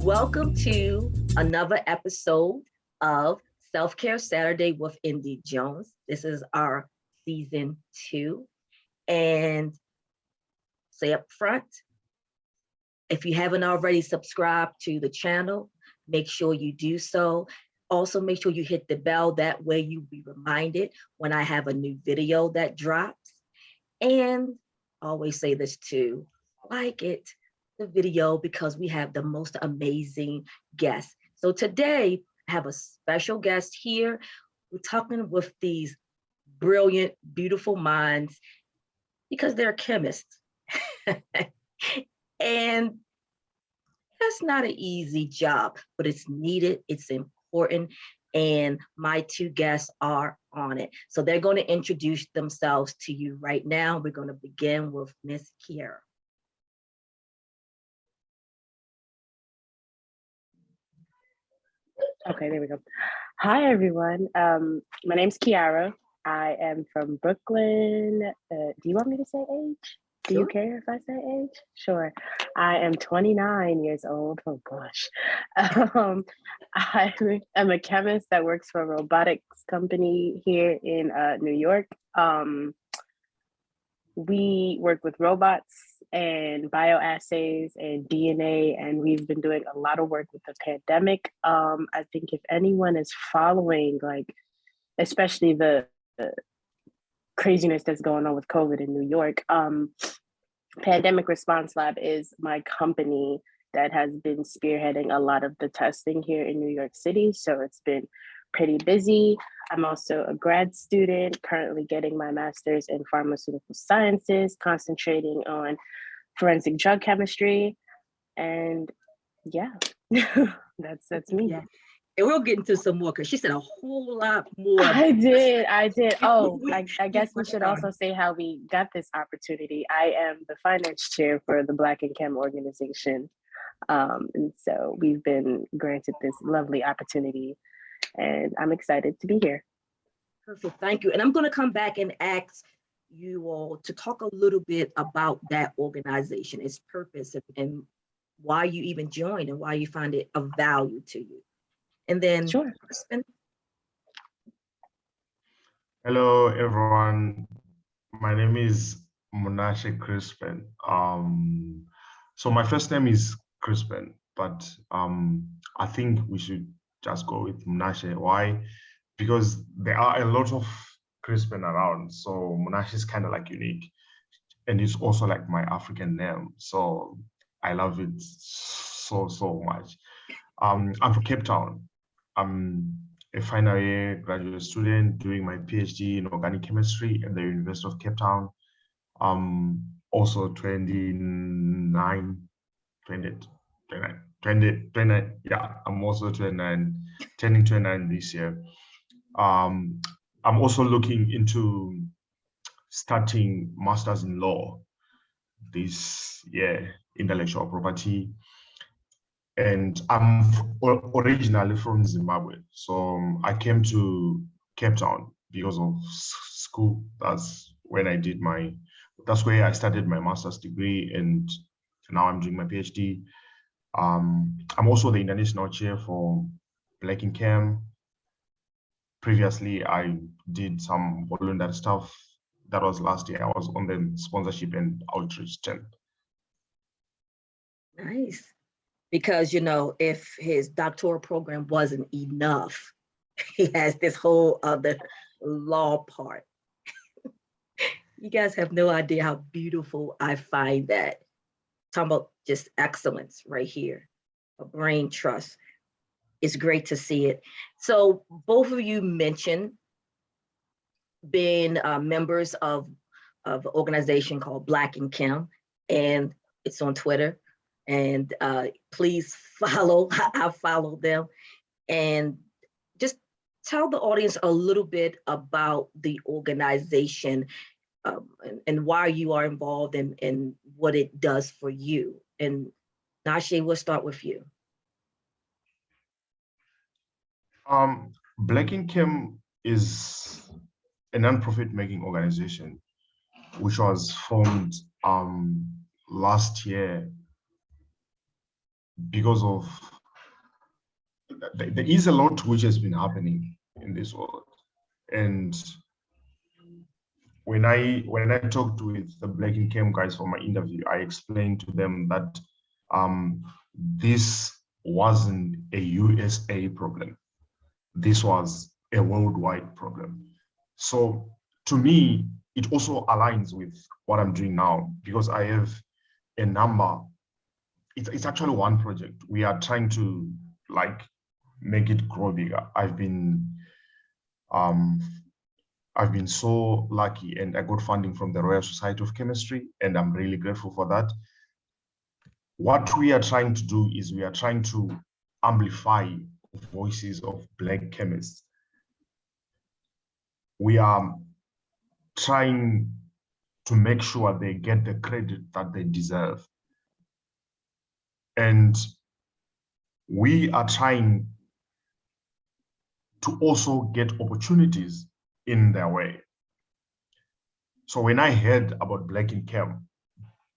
Welcome to another episode of Self-Care Saturday with Indy Jones. This is our season 2. And say up front, if you haven't already subscribed to the channel, make sure you do so. Also, make sure you hit the bell. That way you'll be reminded when I have a new video that drops. And I always say this too, like the video because we have the most amazing guests. So today I have a special guest here. We're talking with these brilliant, beautiful minds because they're chemists. And that's not an easy job, but it's needed, it's important, and my two guests are on it. So they're going to introduce themselves to you right now. We're going to begin with Miss Kiara. Okay, there we go. Hi, everyone. My name's Kiara. I am from Brooklyn. Do you want me to say age? Do you care if I say age? Sure. I am 29 years old. Oh, gosh. I am a chemist that works for a robotics company here in New York. We work with robots and bioassays and DNA, and we've been doing a lot of work with the pandemic. I think if anyone is following, especially the craziness that's going on with COVID in New York, Pandemic Response Lab is my company that has been spearheading a lot of the testing here in New York City. So it's been pretty busy. I'm also a grad student, currently getting my master's in pharmaceutical sciences, concentrating on forensic drug chemistry. And yeah, that's me. Yeah. And we'll get into some more because she said a whole lot more. I did. Oh, I guess we should also say how we got this opportunity. I am the finance chair for the Black and Chem organization. And so we've been granted this lovely opportunity, and I'm excited to be here. Perfect, thank you. And I'm going to come back and ask you all to talk a little bit about that organization, its purpose, and why you even joined and why you find it of value to you. And then, sure. Hello, everyone. My name is Munashe Crispen. So my first name is Crispen, but I think we should just go with Munashe. Why? Because there are a lot of Crispen around. So Munashe is kind of like unique. And it's also like my African name. So I love it so much. I'm from Cape Town. I'm a final year graduate student doing my PhD in organic chemistry at the University of Cape Town. Also 29, yeah, I'm also 29, turning 29 this year. I'm also looking into starting masters in law this year, intellectual property. And I'm originally from Zimbabwe. So I came to Cape Town because of school. That's when that's where I started my master's degree, and now I'm doing my PhD. I'm also the international chair for Black and Chem. Previously, I did some volunteer stuff. That was last year. I was on the sponsorship and outreach team. Nice. Because, if his doctoral program wasn't enough, he has this whole other law part. You guys have no idea how beautiful I find that. Talking about just excellence right here, a brain trust. It's great to see it. So both of you mentioned being members of an organization called Black and Chem, and it's on Twitter. And please follow, I follow them, and just tell the audience a little bit about the organization and why you are involved and what it does for you. And Nashe, we'll start with you. Black and Chem is a non-profit making organization which was formed last year because of there is a lot which has been happening in this world. And when I talked with the Black in Chem guys for my interview, I explained to them that this wasn't a USA problem. This was a worldwide problem. So to me, it also aligns with what I'm doing now, because I have a number. It's actually one project. We are trying to like make it grow bigger. I've been so lucky, and I got funding from the Royal Society of Chemistry, and I'm really grateful for that. What we are trying to do is we are trying to amplify voices of Black chemists. We are trying to make sure they get the credit that they deserve. And we are trying to also get opportunities in their way. So when I heard about Black in Chem,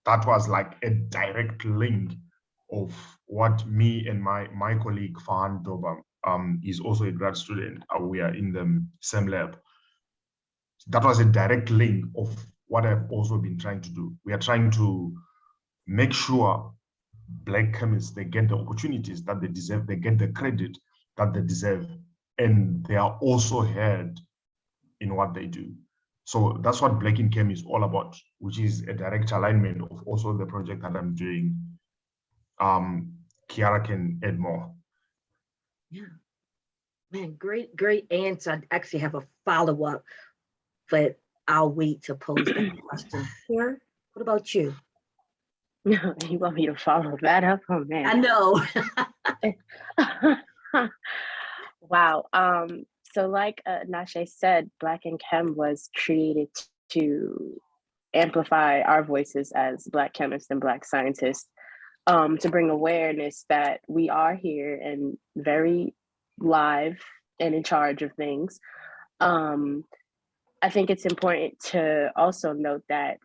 that was like a direct link of what me and my colleague Fahan Doba is also a grad student. We are in the same lab. That was a direct link of what I've also been trying to do. We are trying to make sure Black chemists, they get the opportunities that they deserve, they get the credit that they deserve, and they are also heard in what they do. So that's what Black in Chem is all about, which is a direct alignment of also the project that I'm doing. Kiara can add more. Yeah, man, great answer. I actually have a follow-up, but I'll wait to pose that question. Kiara, what about you? No, you want me to follow that up? Oh man. I know. Wow. So like Nashe said, Black in Chem was created to amplify our voices as Black chemists and Black scientists, to bring awareness that we are here and very live and in charge of things. I think it's important to also note that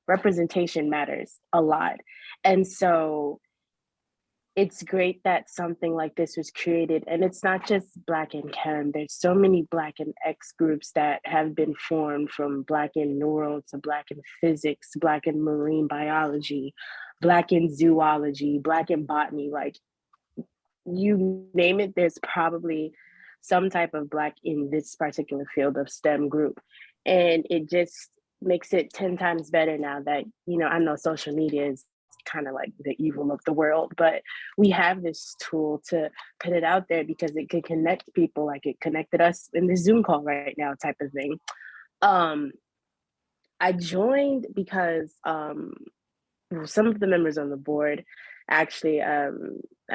representation matters a lot. And so it's great that something like this was created. And it's not just Black in Chem. There's so many Black in X groups that have been formed, from Black in Neural to Black in Physics, Black in Marine Biology, Black in Zoology, Black in Botany. Like, you name it, there's probably some type of Black in this particular field of STEM group. And it just makes it 10 times better now that, you know, I know social media is kind of like the evil of the world, but we have this tool to put it out there because it can connect people, like it connected us in this Zoom call right now type of thing. I joined because some of the members on the board actually I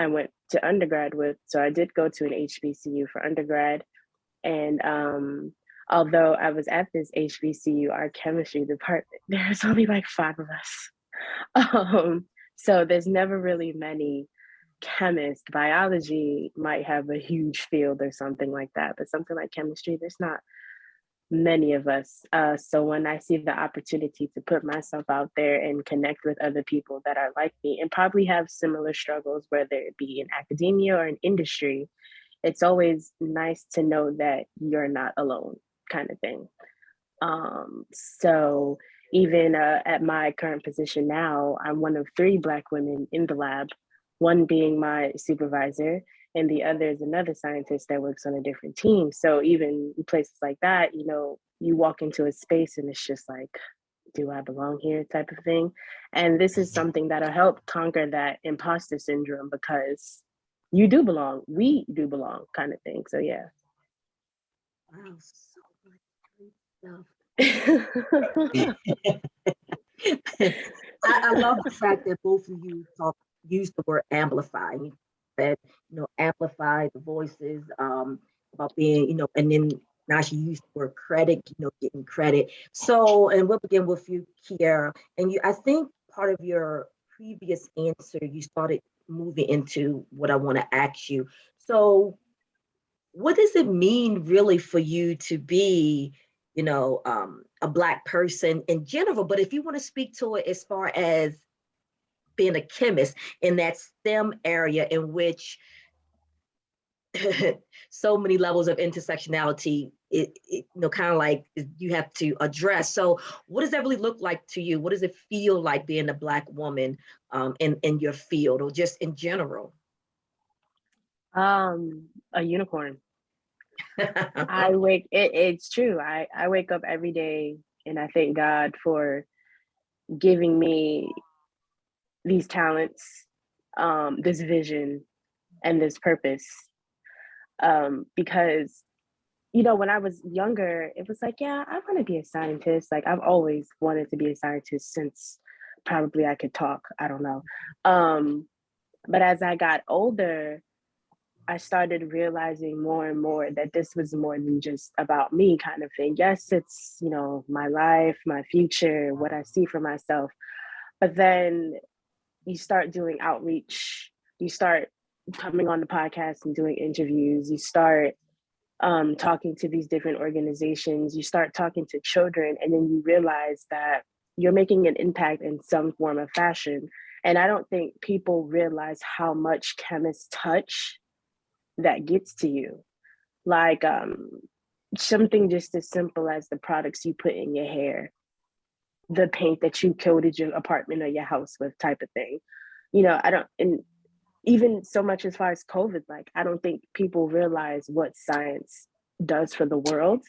went to undergrad with, so I did go to an HBCU for undergrad. And although I was at this HBCU, our chemistry department, there's only like 5 of us. So there's never really many chemists. Biology might have a huge field or something like that, but something like chemistry, there's not many of us. So when I see the opportunity to put myself out there and connect with other people that are like me and probably have similar struggles, whether it be in academia or in industry, it's always nice to know that you're not alone, kind of thing. So even at my current position now, I'm one of 3 Black women in the lab, one being my supervisor, and the other is another scientist that works on a different team. So even in places like that, you know, you walk into a space and it's just like, do I belong here type of thing? And this is something that'll help conquer that imposter syndrome, because you do belong, we do belong, kind of thing. So yeah. Wow, so much Yeah. I love the fact that both of you use the word amplify. That, you know, amplify the voices, about being, you know, and then now she used the word credit, you know, getting credit. So, and we'll begin with you, Kiara. And I think part of your previous answer, you started moving into what I want to ask you. So what does it mean really for you to be, you know, a Black person in general? But if you want to speak to it as far as being a chemist in that STEM area in which so many levels of intersectionality, kind of like you have to address. So what does that really look like to you? What does it feel like being a Black woman in your field, or just in general? A unicorn. It's true. I wake up every day and I thank God for giving me these talents, this vision, and this purpose. Because, when I was younger, it was like, yeah, I want to be a scientist. Like, I've always wanted to be a scientist since probably I could talk. I don't know. But as I got older, I started realizing more and more that this was more than just about me kind of thing. Yes, it's, my life, my future, what I see for myself. But then you start doing outreach, you start coming on the podcast and doing interviews, you start talking to these different organizations, you start talking to children, and then you realize that you're making an impact in some form of fashion. And I don't think people realize how much chemists touch that gets to you. Like something just as simple as the products you put in your hair, the paint that you coated your apartment or your house with, type of thing. And even so much as far as COVID, like, I don't think people realize what science does for the world,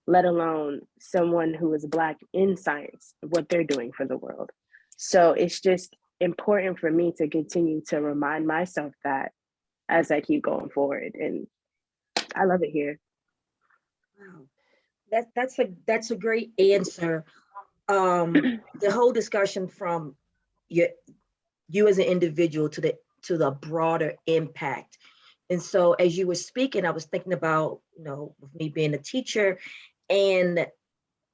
let alone someone who is Black in science, what they're doing for the world. So it's just important for me to continue to remind myself that as I keep going forward. And I love it here. Wow. That's a great answer. The whole discussion from you as an individual to the broader impact. And so as you were speaking, I was thinking about, with me being a teacher, and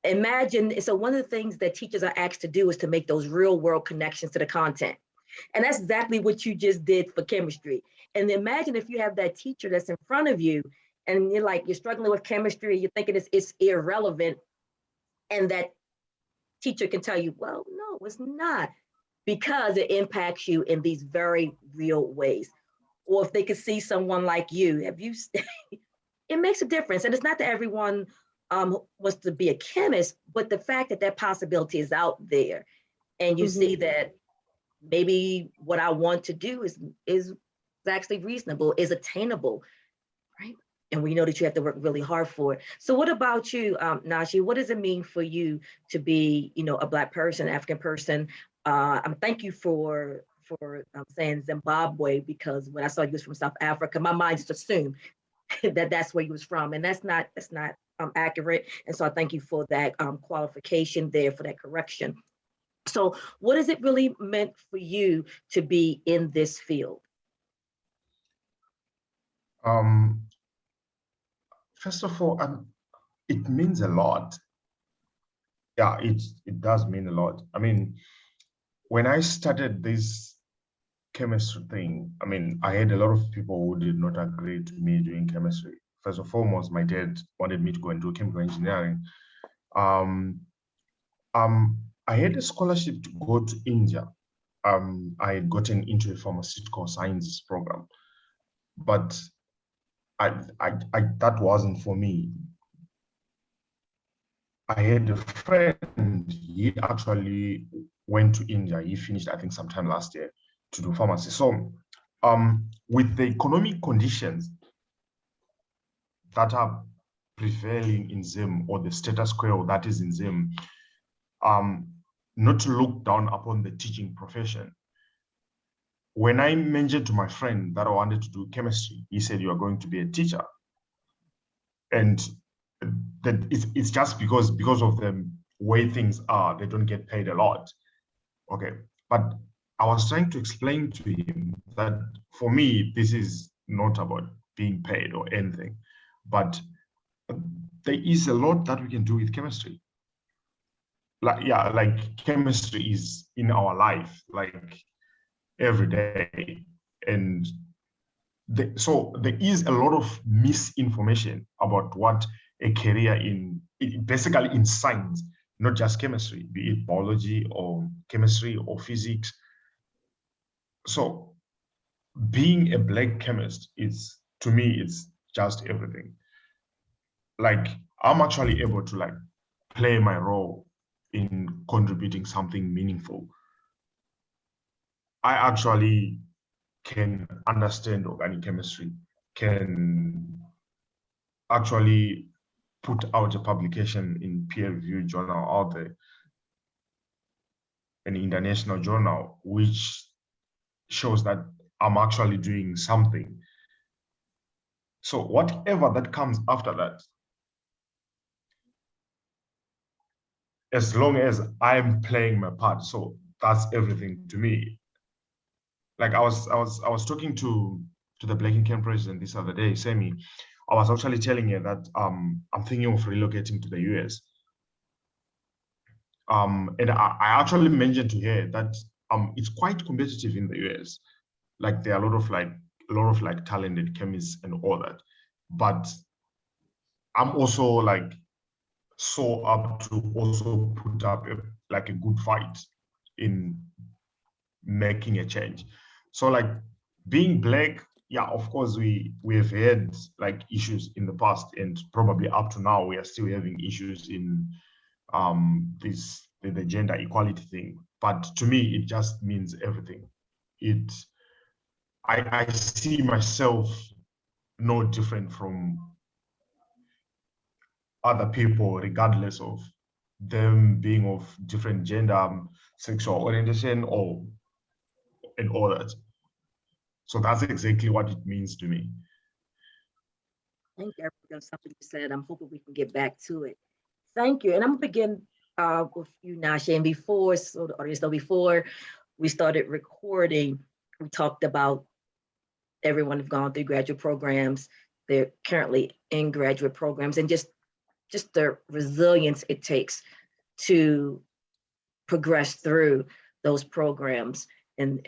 imagine, so one of the things that teachers are asked to do is to make those real world connections to the content. And that's exactly what you just did for chemistry. And imagine if you have that teacher that's in front of you and you're struggling with chemistry, you're thinking it's irrelevant. And that teacher can tell you, well, no, it's not, because it impacts you in these very real ways. Or if they could see someone like you, it makes a difference. And it's not that everyone wants to be a chemist, but the fact that possibility is out there, and you see that maybe what I want to do is actually reasonable, is attainable, right? And we know that you have to work really hard for it. So what about you, Nashi? What does it mean for you to be, a Black person, African person? Thank you for saying Zimbabwe, because when I saw you was from South Africa, my mind just assumed that that's where you was from, and that's not accurate. And so I thank you for that qualification there, for that correction. So what has it really meant for you to be in this field? First of all, it means a lot. Yeah, it does mean a lot. I mean, when I started this chemistry thing, I had a lot of people who did not agree to me doing chemistry. First and foremost, my dad wanted me to go and do chemical engineering. I had a scholarship to go to India. I had gotten into a pharmaceutical sciences program, but that wasn't for me. I had a friend, he actually went to India. He finished, I think, sometime last year to do pharmacy. So with the economic conditions that are prevailing in Zim, or the status quo that is in Zim, not to look down upon the teaching profession. When I mentioned to my friend that I wanted to do chemistry, he said, "You are going to be a teacher." And that it's just because of the way things are, they don't get paid a lot. Okay, but I was trying to explain to him that for me, this is not about being paid or anything, but there is a lot that we can do with chemistry. Like chemistry is in our life, like every day. And so there is a lot of misinformation about what a career basically in science, not just chemistry, be it biology or chemistry or physics. So being a Black chemist is, to me, it's just everything. Like, I'm actually able to like play my role in contributing something meaningful. I actually can understand organic chemistry, can actually put out a publication in peer-reviewed journal out there, an international journal, which shows that I'm actually doing something. So whatever that comes after that, as long as I'm playing my part, so that's everything to me. Like I was talking to the Black Camp president this other day, Semi. I was actually telling her that I'm thinking of relocating to the US. And I actually mentioned to her that it's quite competitive in the US. Like there are a lot of like talented chemists and all that. But I'm also like so up to also put up like a good fight in making a change. So like being Black, yeah, of course we have had like issues in the past, and probably up to now we are still having issues in the gender equality thing. But to me, it just means everything. It I see myself no different from other people, regardless of them being of different gender, sexual orientation, or and all that. So that's exactly what it means to me. Thank you for something you said. I'm hoping we can get back to it. Thank you. And I'm gonna begin with you, Nasha. And before, so the audience know, before we started recording, we talked about everyone have gone through graduate programs. They're currently in graduate programs, and just the resilience it takes to progress through those programs and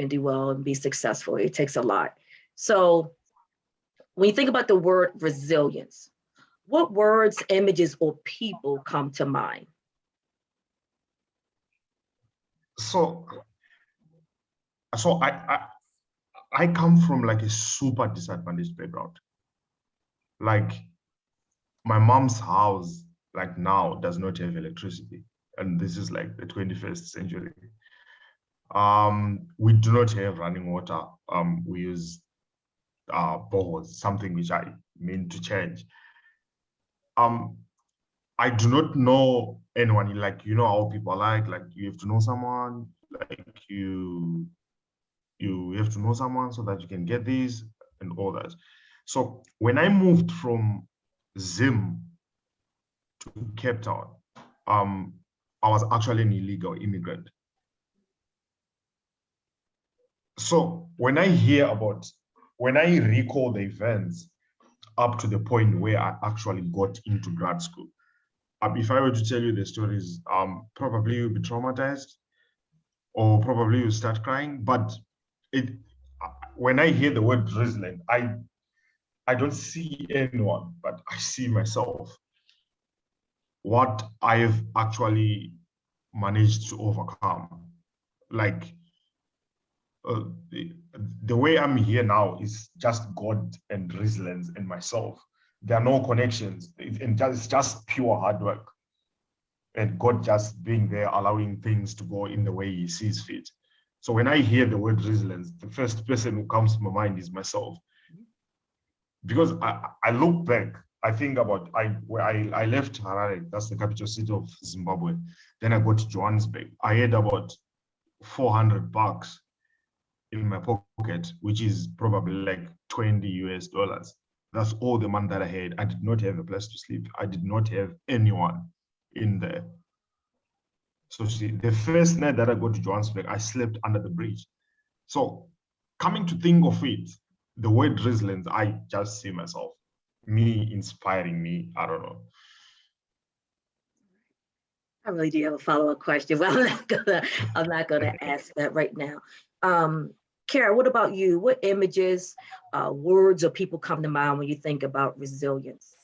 do well and be successful. It takes a lot. So when you think about the word resilience, what words, images, or people come to mind? So so I come from like a super disadvantaged background. Like my mom's house, like now, does not have electricity, and this is like the 21st century. We do not have running water. We use boreholes, something which I mean to change. Um, I do not know anyone. Like you know how people are like you have to know someone, like you have to know someone so that you can get these and all that. So when I moved from Zim to Cape Town, um, I was actually an illegal immigrant. So when I recall the events up to the point where I actually got into grad school, if I were to tell you the stories, probably you'll be traumatized, or probably you start crying. But it, when I hear the word resilient, I don't see anyone, but I see myself. What I've actually managed to overcome, like uh, the, the way I'm here now is just God and resilience and myself. There are no connections, it's just pure hard work, and God just being there, allowing things to go in the way He sees fit. So when I hear the word resilience, the first person who comes to my mind is myself. Because I look back, I think about where I left Harare, that's the capital city of Zimbabwe. Then I got to Johannesburg. I had about $400 in my pocket, which is probably like 20 US dollars. That's all the money that I had. I did not have a place to sleep. I did not have anyone in there. So see, the first night that I got to Johannesburg, I slept under the bridge. So coming to think of it, the word resilience, I just see myself, me inspiring me. I don't know. I really do have a follow-up question, but I'm not gonna ask that right now. Kiara, what about you? What images, words, or people come to mind when you think about resilience?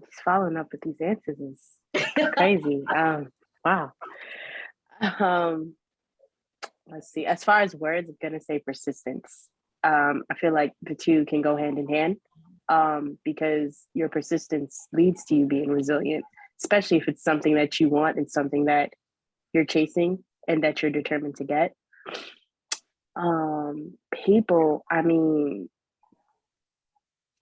Just following up with these answers is crazy. Wow. Um, let's see. As far as words, I'm gonna say persistence. I feel like the two can go hand in hand, because your persistence leads to you being resilient, especially if it's something that you want and something that you're chasing and that you're determined to get. People, I mean,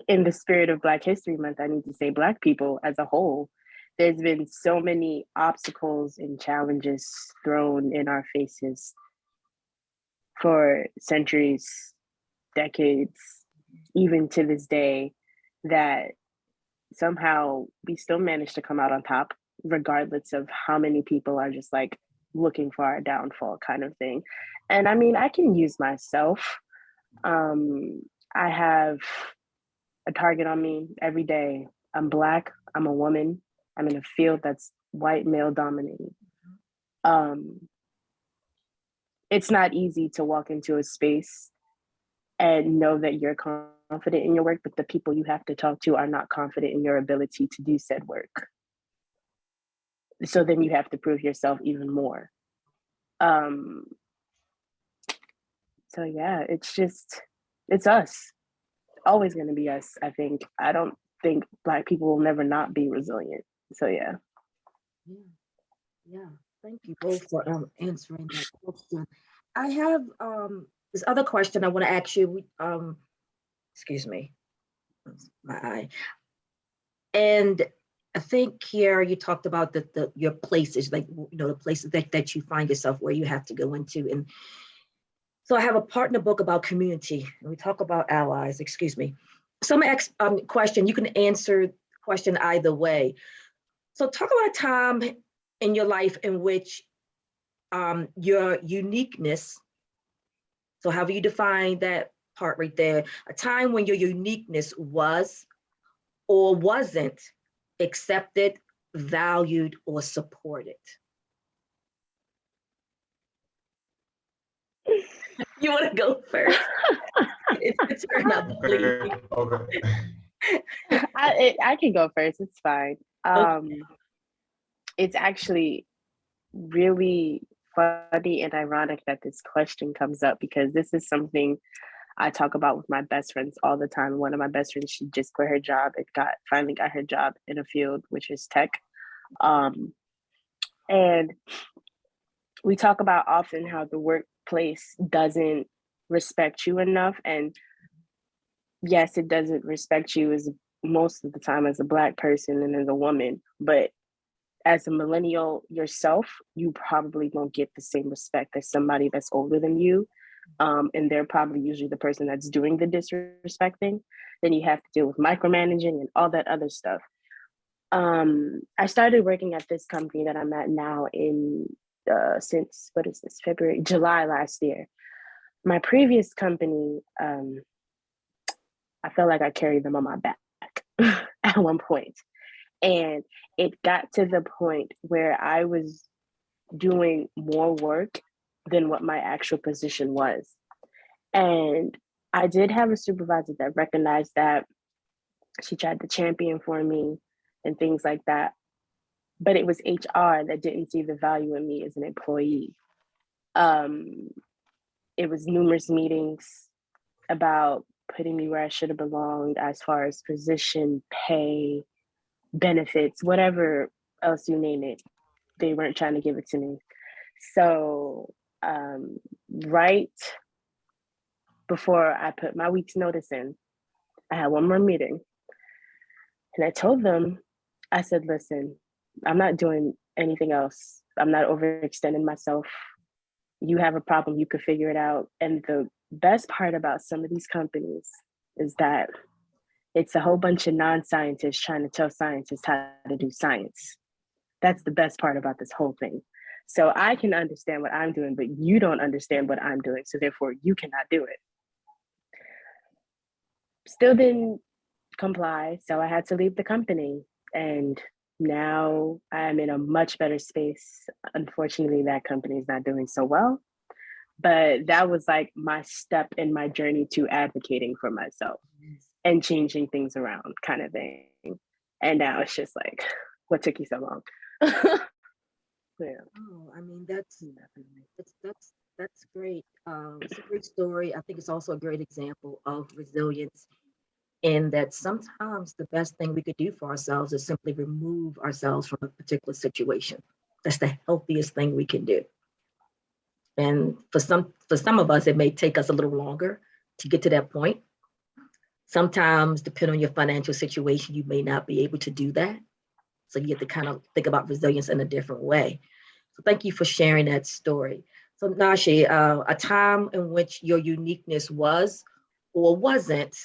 in the spirit of Black History Month, I need to say Black people as a whole. There's been so many obstacles and challenges thrown in our faces for centuries, decades, even to this day, that somehow we still manage to come out on top, regardless of how many people are just like looking for our downfall, kind of thing. And I mean, I can use myself. I have a target on me every day. I'm Black, I'm a woman, I'm in a field that's white male dominated. It's not easy to walk into a space and know that you're confident in your work, but the people you have to talk to are not confident in your ability to do said work. So then you have to prove yourself even more. So yeah, it's us. Always going to be us, I think. I don't think Black people will never not be resilient. So yeah. Yeah. Thank you both for answering that question. I have this other question I want to ask you. Excuse me, my eye. And I think here you talked about the your places, like the places that you find yourself where you have to go into. And so I have a partner book about community, and we talk about allies. Excuse me. Some question you can answer the question either way. So talk about a time in your life in which your uniqueness. So however you define that part right there, a time when your uniqueness was or wasn't accepted, valued, or supported. You want to go first? It's your turn, I believe. Okay. I can go first. It's fine. It's actually really funny and ironic that this question comes up, because this is something I talk about with my best friends all the time. One of my best friends, she just quit her job and finally got her job in a field which is tech. And we talk about often how the workplace doesn't respect you enough. And yes, it doesn't respect you as most of the time as a Black person and as a woman, but as a millennial yourself, you probably won't get the same respect as somebody that's older than you. And they're probably usually the person that's doing the disrespecting. Then you have to deal with micromanaging and all that other stuff. I started working at this company that I'm at now since, what is this, July last year. My previous company, I felt like I carried them on my back at one point. And it got to the point where I was doing more work than what my actual position was. And I did have a supervisor that recognized that. She tried to champion for me and things like that. But it was HR that didn't see the value in me as an employee. It was numerous meetings about putting me where I should have belonged as far as position, pay, benefits, whatever else you name it. They weren't trying to give it to me. So right before I put my week's notice in, I had one more meeting. And I told them, I said, listen, I'm not doing anything else. I'm not overextending myself. You have a problem, you could figure it out. And the best part about some of these companies is that it's a whole bunch of non-scientists trying to tell scientists how to do science. That's the best part about this whole thing. So I can understand what I'm doing, but you don't understand what I'm doing. So therefore you cannot do it. Still didn't comply. So I had to leave the company. And now I'm in a much better space. Unfortunately, that company is not doing so well. But that was like my step in my journey to advocating for myself and changing things around, kind of thing. And now it's just like, what took you so long? Yeah, Oh, I mean, that's definitely. that's that's that's great. It's a great story. I think it's also a great example of resilience, and that sometimes the best thing we could do for ourselves is simply remove ourselves from a particular situation. That's the healthiest thing we can do. And for some of us, it may take us a little longer to get to that point. Sometimes, depending on your financial situation, you may not be able to do that. So you have to kind of think about resilience in a different way. So thank you for sharing that story. So Nashi, a time in which your uniqueness was or wasn't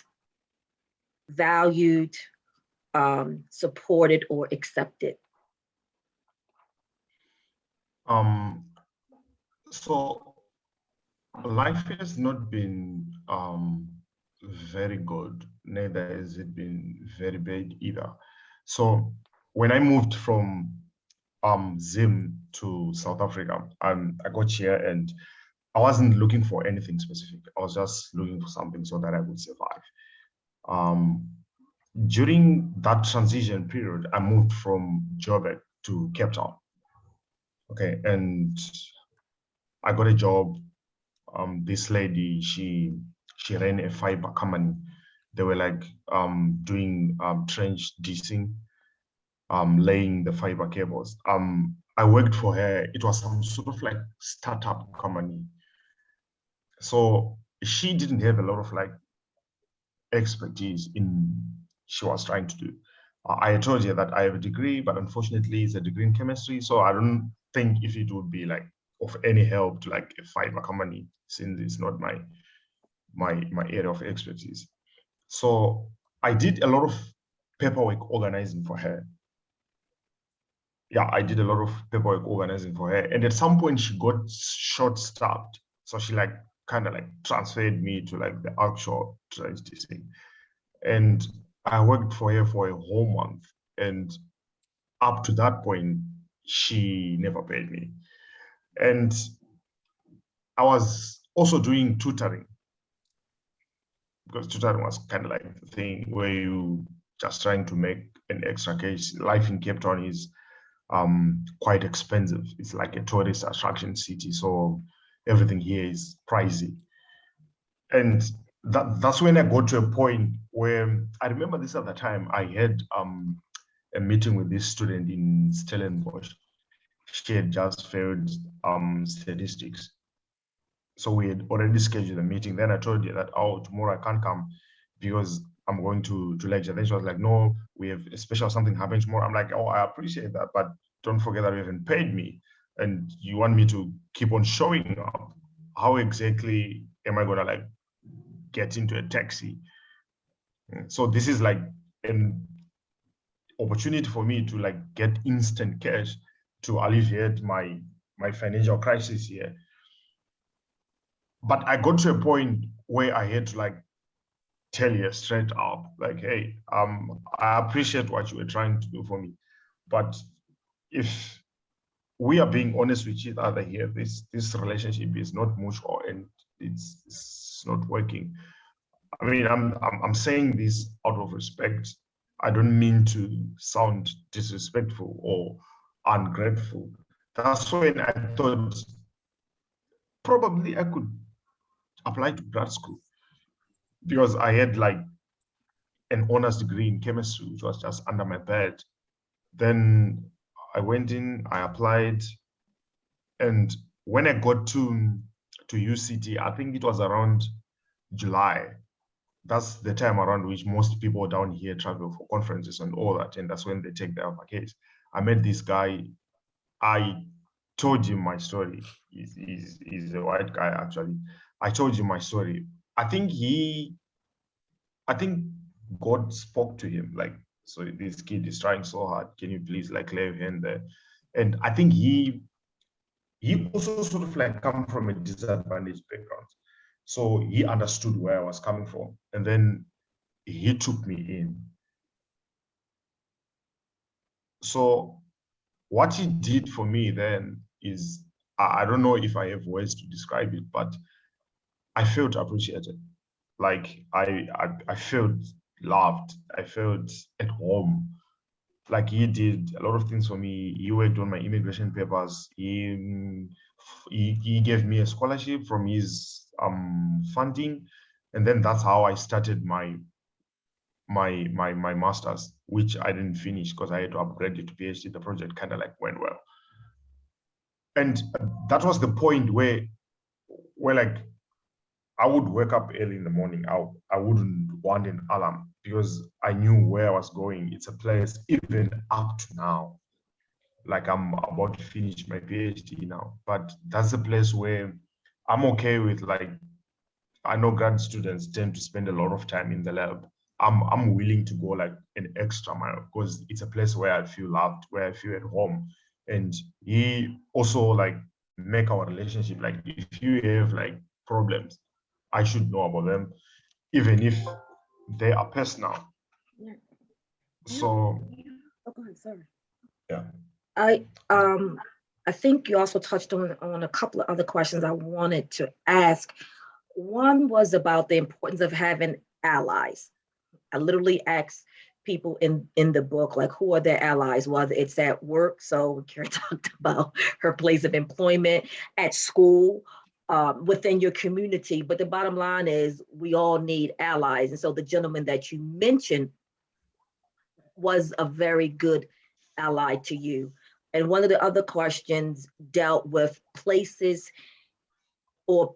valued, supported, or accepted. Um, so life has not been very good, neither has it been very bad either. So when I moved from Zim to South Africa, I got here and I wasn't looking for anything specific. I was just looking for something so that I would survive. Um, During that transition period, I moved from Joburg to Cape Town. Okay, and I got a job. This lady, she ran a fiber company. They were like doing trench dissing, laying the fiber cables. I worked for her. It was some sort of like startup company. So she didn't have a lot of like expertise in she was trying to do. I told you that I have a degree, but unfortunately, it's a degree in chemistry. So I don't think if it would be like of any help to like a fiber company, since it's not my area of expertise. So I did a lot of paperwork organizing for her. Yeah, I did a lot of paperwork organizing for her. And at some point she got short-staffed. So she like kind of like transferred me to like the actual thing. And I worked for her for a whole month. And up to that point, she never paid me. And I was also doing tutoring because tutoring was kind of like the thing where you just trying to make an extra cash. Life in Cape Town is quite expensive. It's like a tourist attraction city, so everything here is pricey. And that's when I got to a point where I remember this at the time. I had a meeting with this student in Stellenbosch. She had just failed statistics. So we had already scheduled a meeting. Then I told her that, oh, tomorrow I can't come because I'm going to lecture. Then she was like, no, we have a special something happening tomorrow. I'm like, oh, I appreciate that, but don't forget that you haven't paid me and you want me to keep on showing up. How exactly am I gonna like get into a taxi? So this is like an opportunity for me to like get instant cash to alleviate my financial crisis here. But I got to a point where I had to like tell you straight up, like, hey, I appreciate what you were trying to do for me, but if we are being honest with each other here, this relationship is not mutual and it's not working. I mean, I'm saying this out of respect. I don't mean to sound disrespectful or ungrateful. That's when I thought probably I could apply to grad school because I had like an honors degree in chemistry, which was just under my bed. Then I went in, I applied, and when I got to UCT, I think it was around July. That's the time around which most people down here travel for conferences and all that, and that's when they take their vacations. I met this guy. I told him my story. He's a white guy actually. I told him my story. I think I think God spoke to him like, so this kid is trying so hard. Can you please like lay your hand there? And I think he also sort of like come from a disadvantaged background. So he understood where I was coming from. And then he took me in. So what he did for me then is, I don't know if I have words to describe it, but I felt appreciated. Like I felt loved. I felt at home. Like he did a lot of things for me. He worked on my immigration papers. He gave me a scholarship from his funding, and then that's how I started my master's, which I didn't finish because I had to upgrade it to PhD. The project kind of like went well, and that was the point where like I would wake up early in the morning. I wouldn't want an alarm because I knew where I was going. It's a place even up to now. Like I'm about to finish my PhD now, but that's a place where I'm okay with. Like I know grad students tend to spend a lot of time in the lab. I'm willing to go like an extra mile because it's a place where I feel loved, where I feel at home. And he also like make our relationship like if you have like problems, I should know about them, even if they are personal. Yeah. So Oh, go ahead, sorry. yeah. I think you also touched on a couple of other questions I wanted to ask. One was about the importance of having allies. I literally asked people in the book, like, who are their allies, whether it's at work. So Kiara talked about her place of employment, at school, within your community. But the bottom line is we all need allies. And so the gentleman that you mentioned was a very good ally to you. And one of the other questions dealt with places or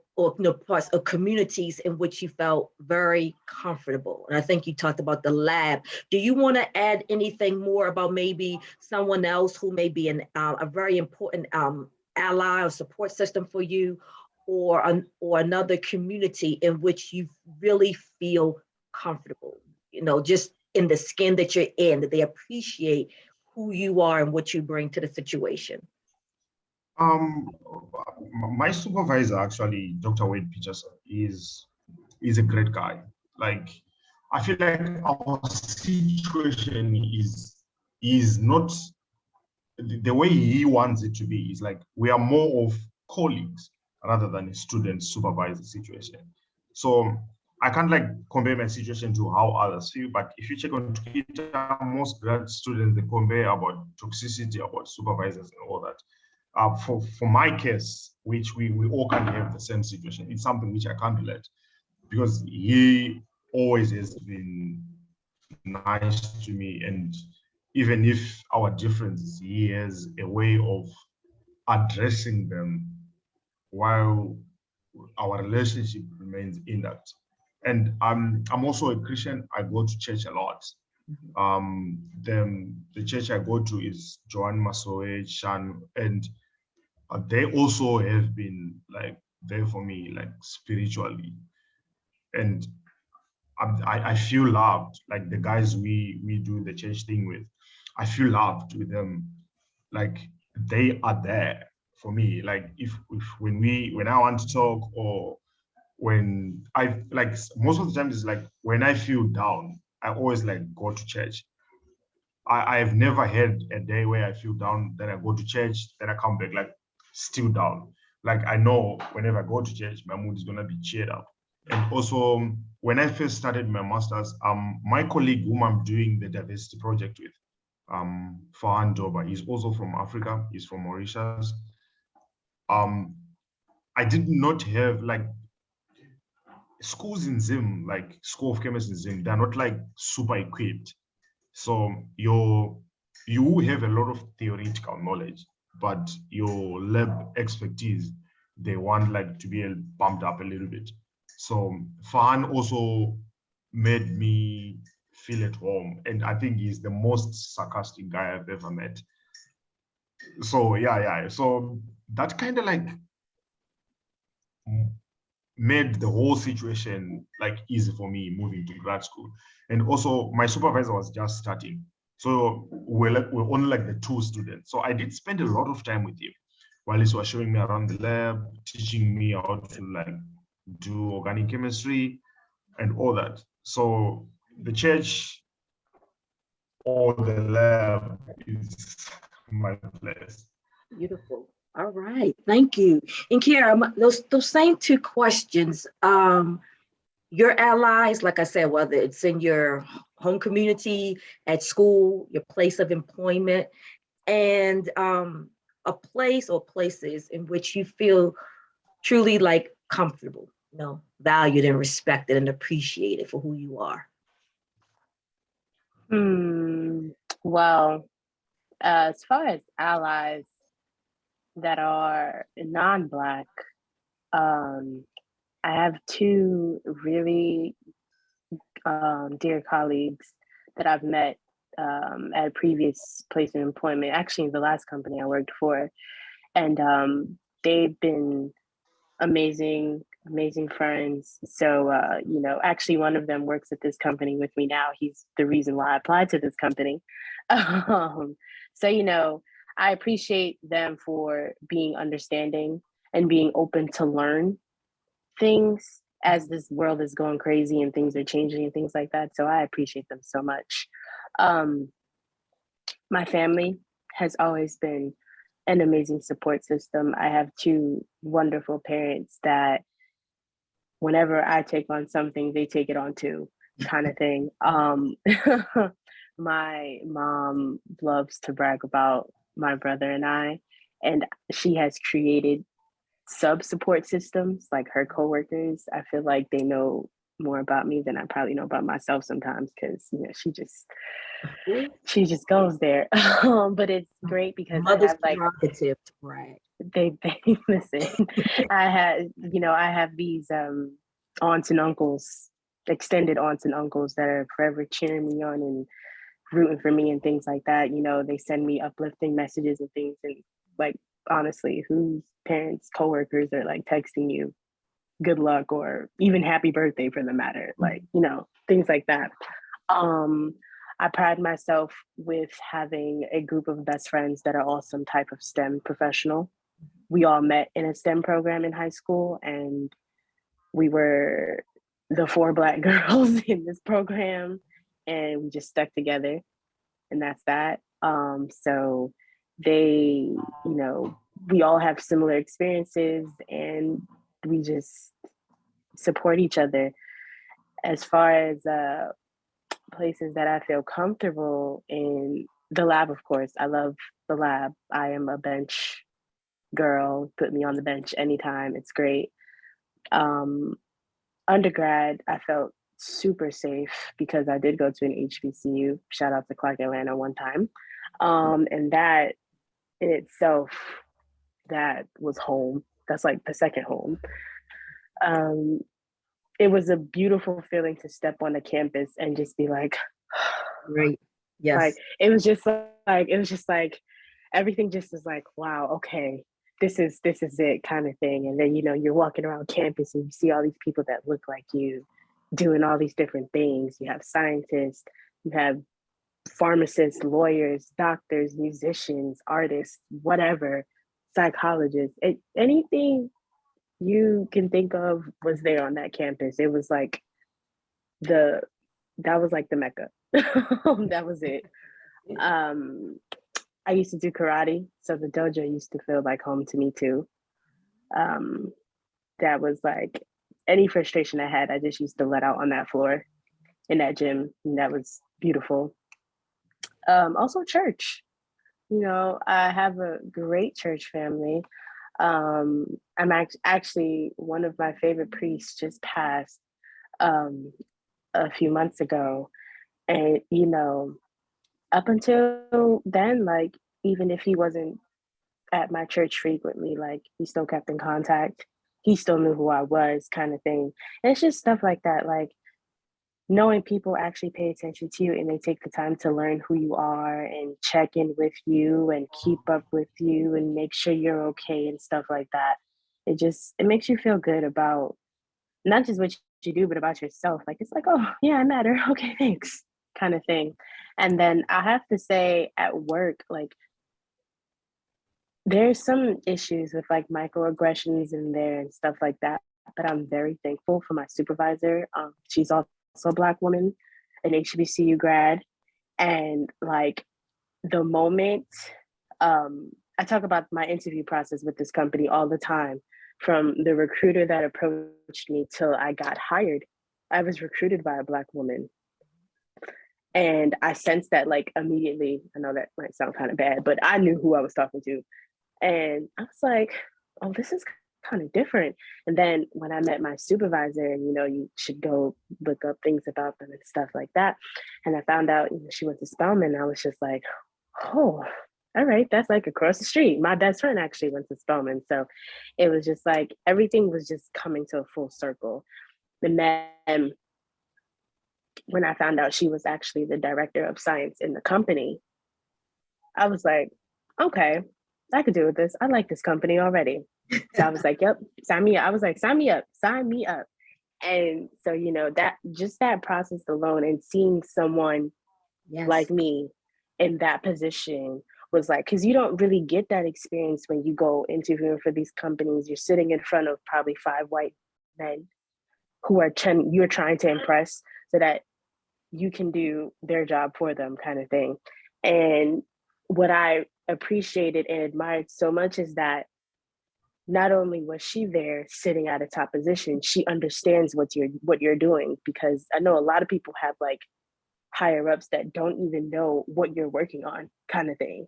parts of communities in which you felt very comfortable. And I think you talked about the lab. Do you want to add anything more about maybe someone else who may be a very important ally or support system for you, or another community in which you really feel comfortable? Just in the skin that you're in, that they appreciate who you are and what you bring to the situation. Um, my supervisor actually, Dr. Wade Peterson, is a great guy. Like, I feel like our situation is not the way he wants it to be. Is like we are more of colleagues rather than a student supervisor situation. So I can't like compare my situation to how others feel, but if you check on Twitter, most grad students they compare about toxicity, about supervisors and all that. For my case, which we all can have the same situation, it's something which I can't relate because he always has been nice to me. And even if our differences, he has a way of addressing them while our relationship remains intact. And I'm also a Christian. I go to church a lot. The church I go to is Joan Masoe Shan, and they also have been like there for me, like spiritually, and I feel loved. Like the guys we do the church thing with, I feel loved with them. Like they are there for me. Like if when I want to talk, or when I like most of the time is like when I feel down, I always like go to church. I've never had a day where I feel down, then I go to church, then I come back like still down. Like I know whenever I go to church, my mood is gonna be cheered up. And also when I first started my master's, my colleague whom I'm doing the diversity project with, Farhan Doba, he's also from Africa, he's from Mauritius. Um, I did not have like schools in Zim, like School of Chemistry in Zim, they're not like super equipped. So you have a lot of theoretical knowledge, but your lab expertise, they want like to be bumped up a little bit. So Farhan also made me feel at home. And I think he's the most sarcastic guy I've ever met. So yeah. So that kind of like made the whole situation like easy for me moving to grad school. And also my supervisor was just starting. So we're only like the two students. So I did spend a lot of time with him while he was showing me around the lab, teaching me how to like do organic chemistry and all that. So the church or the lab is my place. Beautiful. All right. Thank you. And Kiara, those same two questions, your allies, like I said, whether it's in your home community, at school, your place of employment, and a place or places in which you feel truly like comfortable, valued and respected and appreciated for who you are? Well, as far as allies that are non-Black, I have two really dear colleagues that I've met at a previous place of employment, actually the last company I worked for. And they've been amazing, amazing friends. So, actually one of them works at this company with me now. He's the reason why I applied to this company. So, I appreciate them for being understanding and being open to learn things as this world is going crazy and things are changing and things like that. So I appreciate them so much. Um, my family has always been an amazing support system. I have two wonderful parents that whenever I take on something, they take it on too, kind of thing. My mom loves to brag about my brother and I, and she has created sub support systems, like her coworkers. I feel like they know more about me than I probably know about myself sometimes, because she just goes there. But it's great because I Mother's have like prerogative, right? they listen. I have these aunts and uncles, extended aunts and uncles that are forever cheering me on and rooting for me and things like that. They send me uplifting messages and things, and like honestly, whose parents, coworkers are like texting you good luck or even happy birthday for the matter, like, things like that. I pride myself with having a group of best friends that are all some type of STEM professional. We all met in a STEM program in high school, and we were the four Black girls in this program, and we just stuck together, and that's that. So they, we all have similar experiences, and we just support each other. As far as places that I feel comfortable in, the lab, of course. I love the lab. I am a bench girl. Put me on the bench anytime. It's great. Um, Undergrad, I felt super safe because I did go to an HBCU. Shout out to Clark Atlanta one time. And that in itself, that was home. That's like the second home. Um, it was a beautiful feeling to step on the campus and just be like, Right. Yes. like it was just like everything just is like, wow, okay, this is it, kind of thing. And then you're walking around campus and you see all these people that look like you doing all these different things. You have scientists, you have pharmacists, lawyers, doctors, musicians, artists, whatever, psychologists, anything you can think of was there on that campus. It was like the that was like the Mecca. That was it. I used to do karate, so the dojo used to feel like home to me too. That was like any frustration I had, I just used to let out on that floor in that gym, and that was beautiful. Also, church. I have a great church family. I'm actually one of my favorite priests just passed um, a few months ago, and up until then, like even if he wasn't at my church frequently, like we still kept in contact. He still knew who I was, kind of thing. And it's just stuff like that, like knowing people actually pay attention to you and they take the time to learn who you are and check in with you and keep up with you and make sure you're okay and stuff like that. It makes you feel good about not just what you do, but about yourself. Like it's like, oh yeah, I matter. Okay, thanks, kind of thing. And then I have to say, at work, like there's some issues with like microaggressions in there and stuff like that. But I'm very thankful for my supervisor. She's also a Black woman, an HBCU grad. And like the moment I talk about my interview process with this company all the time, from the recruiter that approached me till I got hired, I was recruited by a Black woman. And I sensed that like immediately. I know that might sound kind of bad, but I knew who I was talking to. And I was like, oh, this is kind of different. And then when I met my supervisor, and you should go look up things about them and stuff like that. And I found out she went to Spelman. I was just like, oh, all right, that's like across the street. My best friend actually went to Spelman. So it was just like everything was just coming to a full circle. And then when I found out she was actually the director of science in the company, I was like, okay, I could do with this. I like this company already. So I was like, yep, sign me up. I was like, sign me up. And so, that just that process alone and seeing someone like me in that position was like, because you don't really get that experience when you go interviewing for these companies. You're sitting in front of probably 5 white men who are you're trying to impress so that you can do their job for them, kind of thing. And what I appreciated and admired so much is that not only was she there sitting at a top position, she understands what you're doing, because I know a lot of people have like higher ups that don't even know what you're working on, kind of thing,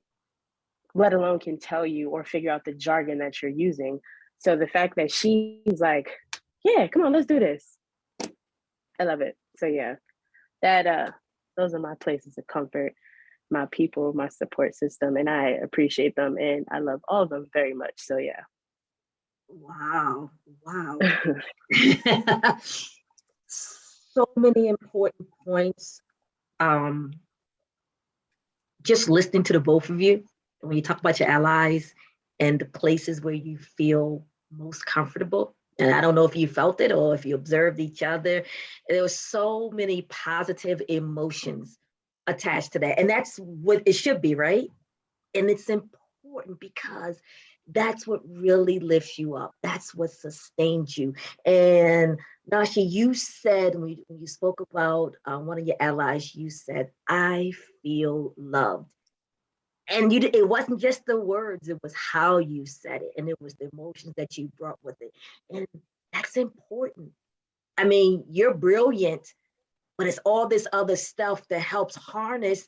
let alone can tell you or figure out the jargon that you're using. So the fact that she's like, yeah, come on, let's do this. I love it. So yeah, that those are my places of comfort, my people, my support system, and I appreciate them and I love all of them very much. So yeah. Wow. So many important points. Just listening to the both of you, when you talk about your allies and the places where you feel most comfortable. And I don't know if you felt it or if you observed each other. There were so many positive emotions attached to that. And that's what it should be, right? And it's important because that's what really lifts you up. That's what sustains you. And Nasha, you said when you spoke about one of your allies, you said, I feel loved. And it wasn't just the words, it was how you said it. And it was the emotions that you brought with it. And that's important. I mean, you're brilliant, but it's all this other stuff that helps harness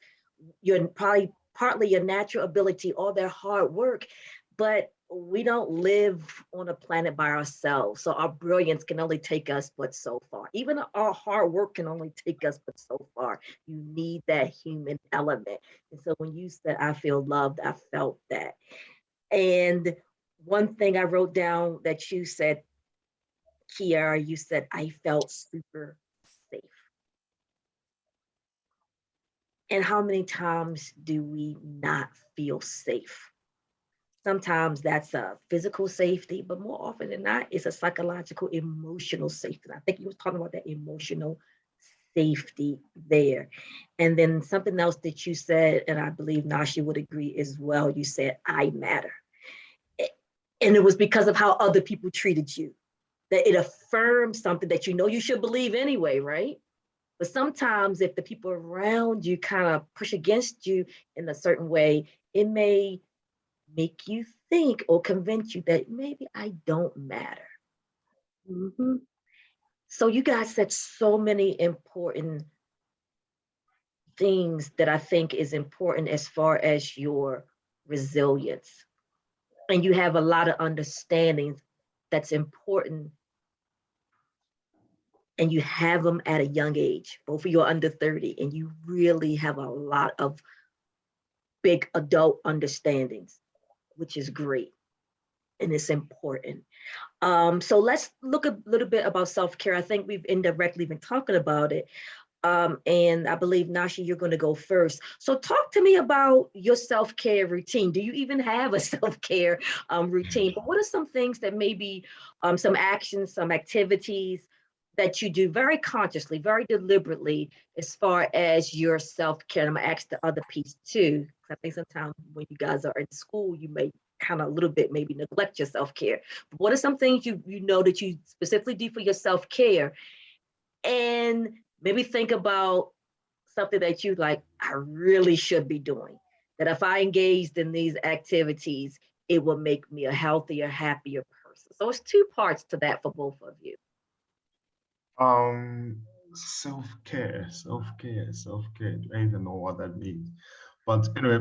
your probably partly your natural ability, all their hard work. But we don't live on a planet by ourselves. So our brilliance can only take us but so far. Even our hard work can only take us but so far. You need that human element. And so when you said, I feel loved, I felt that. And one thing I wrote down that you said, Kiara, you said, I felt super safe. And how many times do we not feel safe? Sometimes that's a physical safety, but more often than not, it's a psychological, emotional safety. I think you were talking about that emotional safety there. And then something else that you said, and I believe Nashi would agree as well, you said, I matter. And it was because of how other people treated you, that it affirmed something that you know you should believe anyway, right? But sometimes if the people around you kind of push against you in a certain way, it may make you think or convince you that maybe I don't matter. Mm-hmm. So you guys said so many important things that I think is important as far as your resilience. And you have a lot of understandings that's important, and you have them at a young age. Both of you are under 30, and you really have a lot of big adult understandings, which is great. And it's important. So let's look a little bit about self-care. I think we've indirectly been talking about it. And I believe, Nashi, you're going to go first. So talk to me about your self-care routine. Do you even have a self-care routine? But what are some things that maybe some actions, some activities that you do very consciously, very deliberately, as far as your self-care? And I'm going to ask the other piece too, because I think sometimes when you guys are in school, you may kind of a little bit maybe neglect your self-care. But what are some things you know that you specifically do for your self-care? And maybe think about something that you like, I really should be doing. That if I engaged in these activities, it will make me a healthier, happier person. So it's two parts to that for both of you. Um, Self-care. I don't even know what that means. But anyway,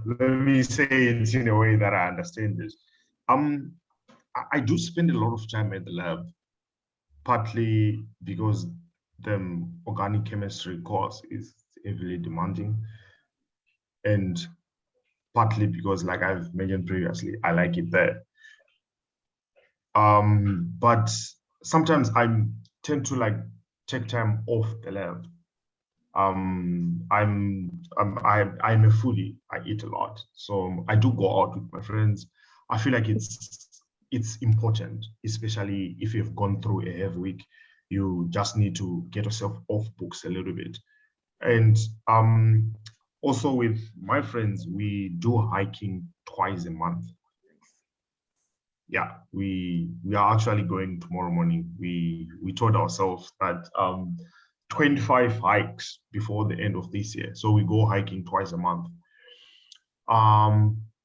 let me say it in a way that I understand this. I do spend a lot of time at the lab, partly because the organic chemistry course is heavily demanding, and partly because, like I've mentioned previously, I like it there. But sometimes I tend to like take time off the lab. I'm a foodie. I eat a lot, so I do go out with my friends. I feel like it's important, especially if you've gone through a heavy week. You just need to get yourself off books a little bit. And also with my friends, we do hiking twice a month. Yeah, we are actually going tomorrow morning. We told ourselves that 25 hikes before the end of this year. So we go hiking twice a month.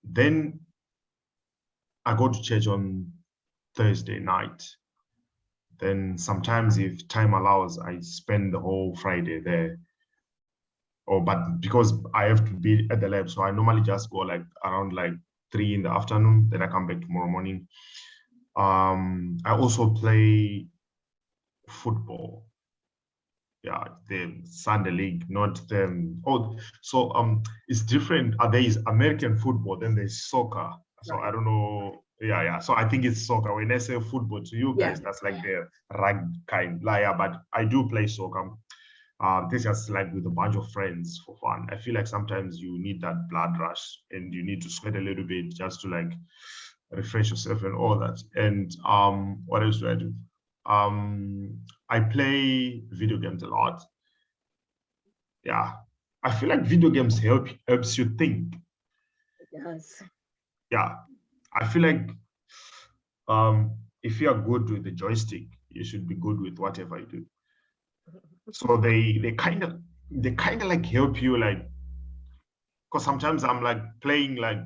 Then I go to church on Thursday night. Then sometimes if time allows, I spend the whole Friday there. But because I have to be at the lab, so I normally just go like around like 3 in the afternoon, then I come back tomorrow morning. I also play football. Yeah, the Sunday league, not them. So it's different. There is American football, then there's soccer. So Right. I don't know. Yeah. So I think it's soccer. When I say football to you guys, that's like the rugby kind. Like, yeah, but I do play soccer. This is like with a bunch of friends for fun. I feel like sometimes you need that blood rush and you need to sweat a little bit just to like refresh yourself and all that. And what else do I do? I play video games a lot. Yeah, I feel like video games helps you think. It does. Yeah, I feel like if you are good with the joystick, you should be good with whatever you do. So they kind of like help you, like, because sometimes I'm like playing like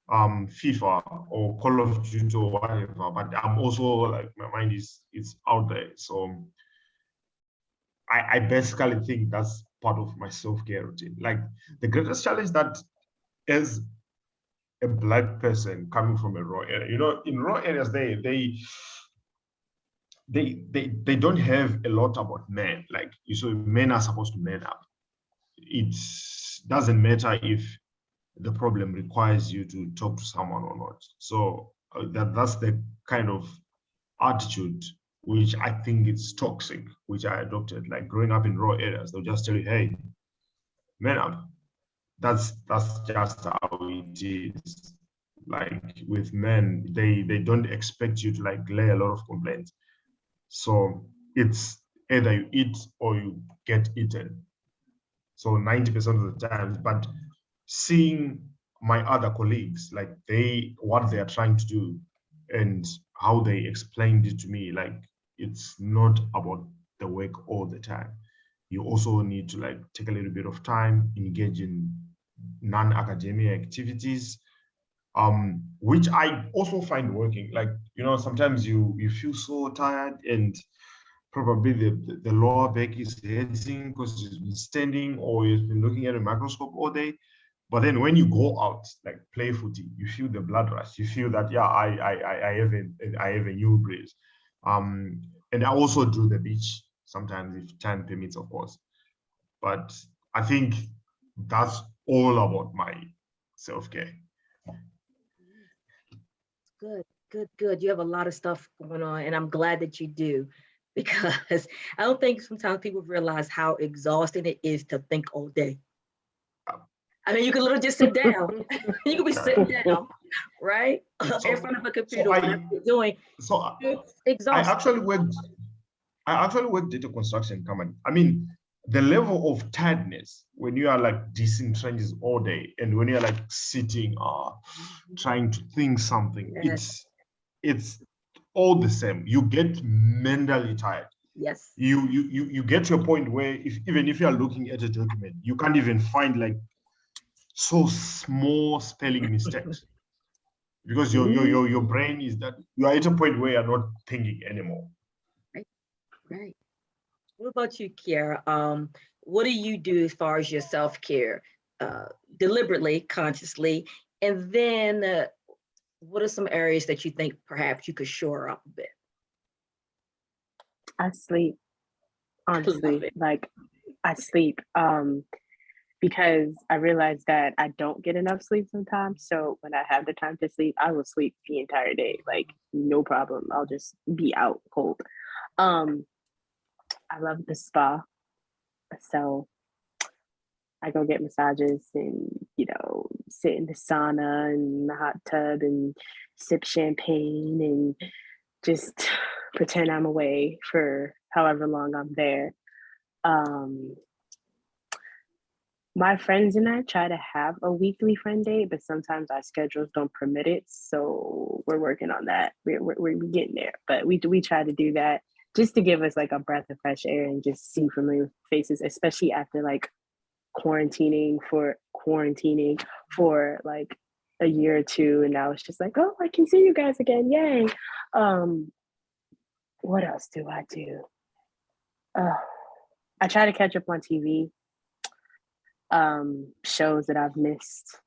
FIFA or Call of Duty or whatever, but I'm also like my mind is out there. So I basically think that's part of my self-care routine. Like the greatest challenge that as a black person coming from a raw area, in raw areas they don't have a lot about men. Like so men are supposed to man up. It doesn't matter if the problem requires you to talk to someone or not. So that's the kind of attitude which I think is toxic, which I adopted. Like growing up in rural areas, they'll just tell you, "Hey, man up." That's just how it is. Like with men, they don't expect you to like lay a lot of complaints. So it's either you eat or you get eaten. So 90% of the times, but seeing my other colleagues, like what they are trying to do and how they explained it to me, like it's not about the work all the time. You also need to like take a little bit of time, engage in non-academic activities, which I also find working. Like, sometimes you feel so tired and probably the lower back is hurting because you've been standing or you've been looking at a microscope all day. But then when you go out, like play footy, you feel the blood rush. You feel that, yeah, I have a new breeze. And I also do the beach sometimes if time permits, of course. But I think that's all about my self-care. Good. You have a lot of stuff going on, and I'm glad that you do, because I don't think sometimes people realize how exhausting it is to think all day. I mean, you can literally just sit down. You can be sitting down, right? In front of a computer, whatever you're doing. So It's I exhausting. actually worked at a construction company. I mean, the level of tiredness when you are like digging trenches all day and when you're like sitting trying to think something, Yes. it's all the same. You get mentally tired. Yes. You get to a point where even if you are looking at a document, you can't even find like so small spelling mistakes because your brain is that you are at a point where you're not thinking anymore. Right. What about you, Kiara? What do you do as far as your self-care, uh, deliberately, consciously? And then what are some areas that you think perhaps you could shore up a bit? I sleep, I love honestly. it. Like I sleep. Because I realize that I don't get enough sleep sometimes. So when I have the time to sleep, I will sleep the entire day. Like no problem. I'll just be out cold. Um, I love the spa. So I go get massages and, sit in the sauna and the hot tub and sip champagne and just pretend I'm away for however long I'm there. Um, my friends and I try to have a weekly friend date, but sometimes our schedules don't permit it. So we're working on that. We're getting there, but we try to do that just to give us like a breath of fresh air and just see familiar faces, especially after like quarantining for like a year or two, and now it's just like, oh, I can see you guys again, yay! Um, what else do I do? Uh, I try to catch up on TV, shows that I've missed,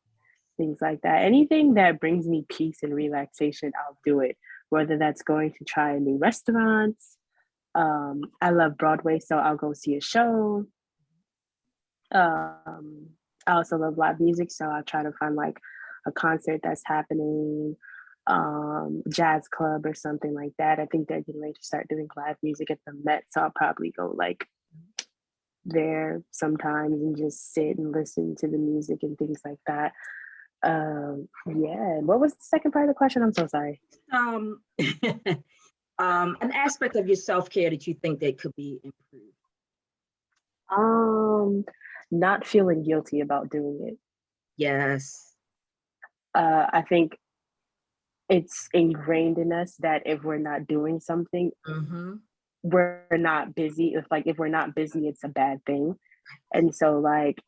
things like that. Anything that brings me peace and relaxation, I'll do it. Whether that's going to try a new restaurant. I love Broadway, so I'll go see a show. I also love live music, so I try to find like a concert that's happening, jazz club or something like that. I think they're getting ready to start doing live music at the Met, so I'll probably go like there sometimes and just sit and listen to the music and things like that. Yeah. What was the second part of the question? I'm so sorry. Um, an aspect of your self-care that you think that could be improved. Um, Not feeling guilty about doing it. Yes. I think it's ingrained in us that if we're not doing something, Mm-hmm. we're not busy. If we're not busy, it's a bad thing. And so like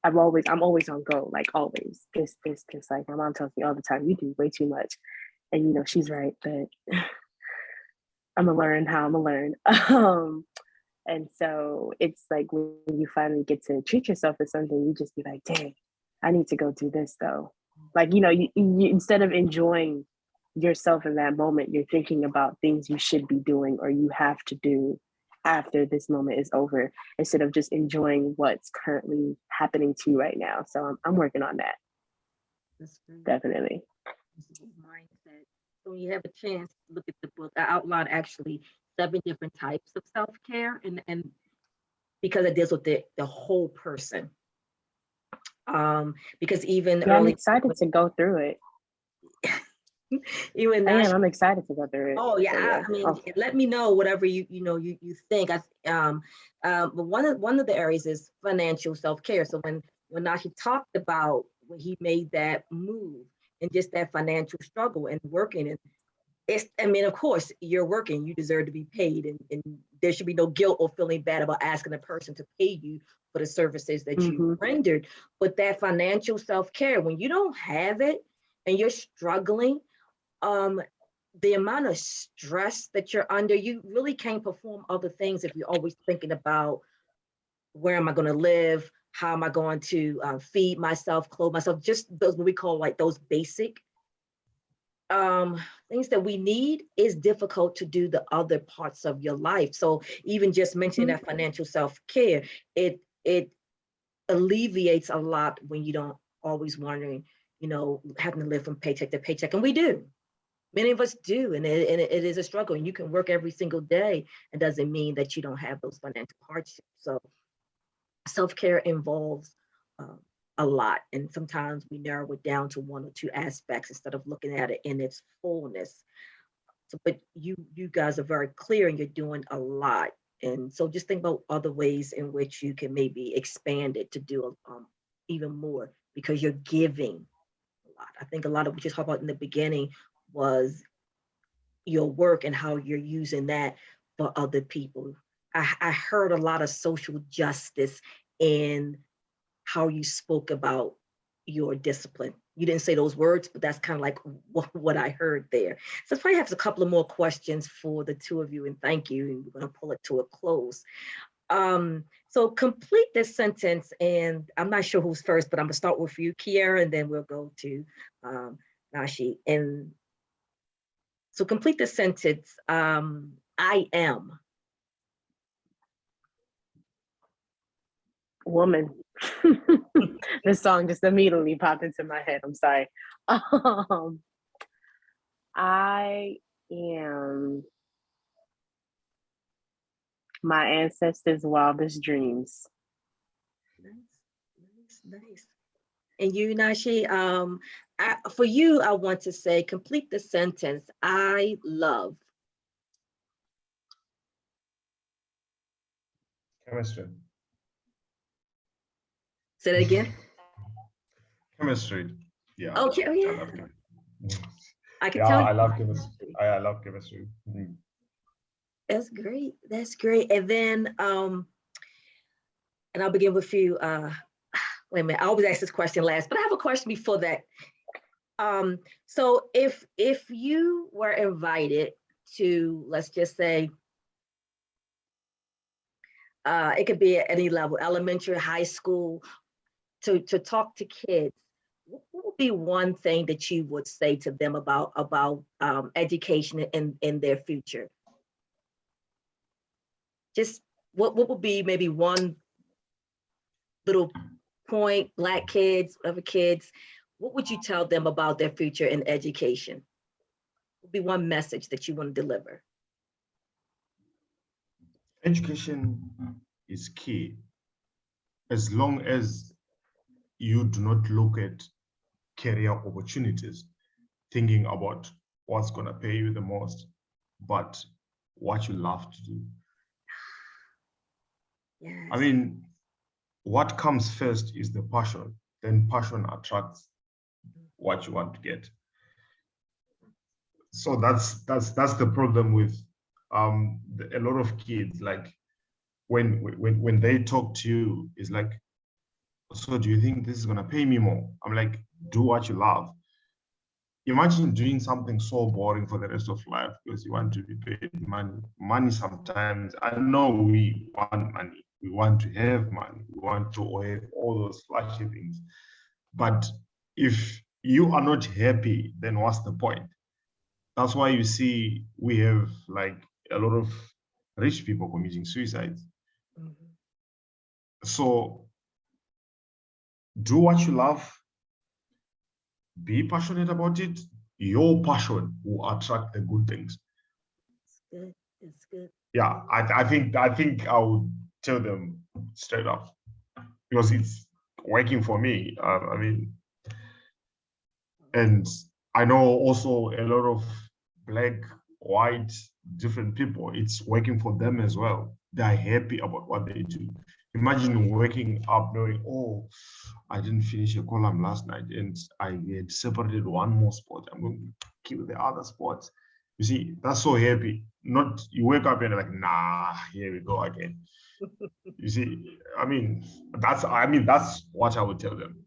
I'm always on go, like always. This. Like my mom tells me all the time, you do way too much. And she's right, but I'm gonna learn how I'm gonna learn. And so it's like when you finally get to treat yourself for something, you just be like, dang, I need to go do this though. Like, you instead of enjoying yourself in that moment, you're thinking about things you should be doing or you have to do after this moment is over, instead of just enjoying what's currently happening to you right now. So I'm working on that, That's great. definitely. This is mindset. So when you have a chance, look at the book. I outlined actually 7 different types of self-care, and because it deals with the whole person. Because even Yeah, I'm early, excited to go through it. even I now, am. I'm excited to go through it. oh yeah, So yeah. I mean, Oh, let me know whatever you think. But one of the areas is financial self-care. So when Nashi talked about when he made that move and just that financial struggle and working, and I mean, of course, you're working, you deserve to be paid, and there should be no guilt or feeling bad about asking a person to pay you for the services that you mm-hmm. rendered. But that financial self-care, when you don't have it and you're struggling, um, the amount of stress that you're under, you really can't perform other things if you're always thinking about where am I going to live? How am I going to feed myself, clothe myself? Just those what we call like those basic um, things that we need is difficult to do the other parts of your life. So even just mentioning that financial self-care, it alleviates a lot when you don't always wondering, having to live from paycheck to paycheck. And we do. Many of us do, and it is a struggle. And you can work every single day. It doesn't mean that you don't have those financial hardships. So self-care involves um, a lot, and sometimes we narrow it down to 1 or 2 aspects instead of looking at it in its fullness. So, but you guys are very clear and you're doing a lot. And so just think about other ways in which you can maybe expand it to do even more because you're giving a lot. I think a lot of what you talked about in the beginning was your work and how you're using that for other people. I heard a lot of social justice in how you spoke about your discipline. You didn't say those words, but that's kind of like what I heard there. So I probably have a couple of more questions for the two of you, and thank you. And we're going to pull it to a close. So complete this sentence, and I'm not sure who's first, but I'm gonna start with you, Kiara, and then we'll go to Nashi. And so complete the sentence, I am. Woman. This song just immediately popped into my head. I'm sorry. I am my ancestors' wildest dreams. Nice. And you, Nashi, for you, I want to say, complete the sentence, I love. Chemistry. Say that again. Chemistry. Yeah. Okay. Oh, yeah. I love chemistry. I can tell you. I love chemistry. I love chemistry. That's great. That's great. And then, and I'll begin with you. Wait a minute. I always ask this question last, but I have a question before that. So if you were invited to, let's just say, it could be at any level, elementary, high school, to talk to kids, what would be one thing that you would say to them about education in their future? Just what would be maybe one little point, Black kids, whatever kids, what would you tell them about their future in education? What would be one message that you want to deliver? Education is key. As long as you do not look at career opportunities, thinking about what's going to pay you the most, but what you love to do. Yes. I mean, what comes first is the passion, then passion attracts what you want to get. So that's the problem with a lot of kids. Like when they talk to you, it's like, so do you think this is gonna pay me more? I'm like, do what you love. Imagine doing something so boring for the rest of life because you want to be paid money. Money sometimes, I know we want money. We want to have money. We want to have all those flashy things. But if you are not happy, then what's the point? That's why you see we have like a lot of rich people committing suicides. Mm-hmm. So do what you love, be passionate about it. Your passion will attract the good things. It's good. It's good. Yeah, I think I would tell them straight up because it's working for me. I mean, and I know also a lot of Black, white, different people, it's working for them as well. They're happy about what they do. Imagine waking up knowing, oh, I didn't finish a column last night and I had separated one more spot. I'm going to kill the other spots. You see, that's so happy. Not you wake up and you're like, nah, here we go again. You see, that's what I would tell them.